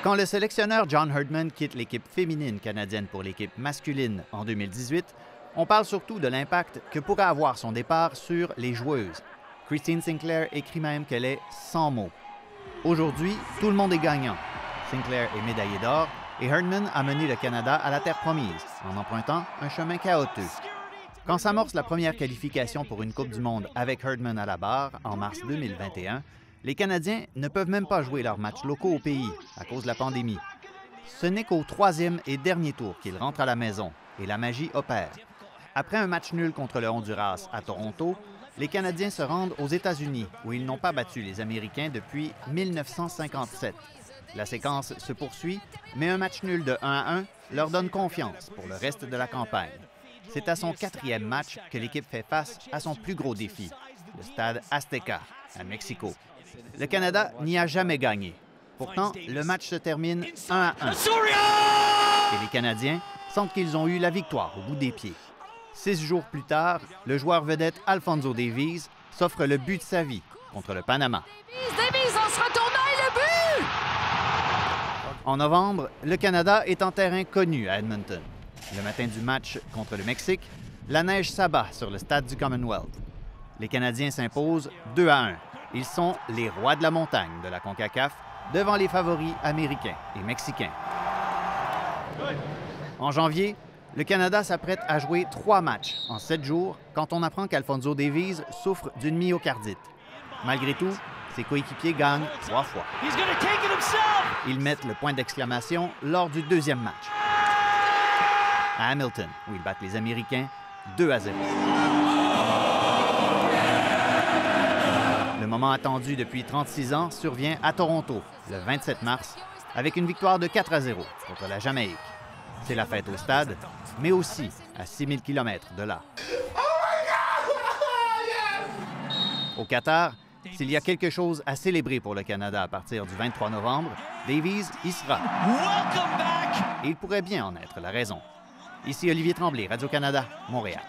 Quand le sélectionneur John Herdman quitte l'équipe féminine canadienne pour l'équipe masculine en 2018, on parle surtout de l'impact que pourrait avoir son départ sur les joueuses. Christine Sinclair écrit même qu'elle est sans mots. Aujourd'hui, tout le monde est gagnant. Sinclair est médaillée d'or et Herdman a mené le Canada à la terre promise en empruntant un chemin chaotique. Quand s'amorce la première qualification pour une Coupe du monde avec Herdman à la barre en mars 2021, les Canadiens ne peuvent même pas jouer leurs matchs locaux au pays à cause de la pandémie. Ce n'est qu'au troisième et dernier tour qu'ils rentrent à la maison et la magie opère. Après un match nul contre le Honduras à Toronto, les Canadiens se rendent aux États-Unis où ils n'ont pas battu les Américains depuis 1957. La séquence se poursuit, mais un match nul de 1-1 leur donne confiance pour le reste de la campagne. C'est à son quatrième match que l'équipe fait face à son plus gros défi, le stade Azteca, à Mexico. Le Canada n'y a jamais gagné. Pourtant, le match se termine 1-1. Et les Canadiens sentent qu'ils ont eu la victoire au bout des pieds. 6 jours plus tard, le joueur vedette Alphonso Davies s'offre le but de sa vie contre le Panama. Davies en se retournant et le but! En novembre, le Canada est en terrain connu à Edmonton. Le matin du match contre le Mexique, la neige s'abat sur le stade du Commonwealth. Les Canadiens s'imposent 2-1. Ils sont les rois de la montagne de la CONCACAF devant les favoris américains et mexicains. En janvier, le Canada s'apprête à jouer 3 matchs en 7 jours quand on apprend qu'Alphonso Davies souffre d'une myocardite. Malgré tout, ses coéquipiers gagnent 3 fois. Ils mettent le point d'exclamation lors du deuxième match à Hamilton, où ils battent les Américains 2-0. Le moment attendu depuis 36 ans survient à Toronto, le 27 mars, avec une victoire de 4-0 contre la Jamaïque. C'est la fête au stade, mais aussi à 6000 km de là. Au Qatar, s'il y a quelque chose à célébrer pour le Canada à partir du 23 novembre, Davies y sera. Et il pourrait bien en être la raison. Ici Olivier Tremblay, Radio-Canada, Montréal.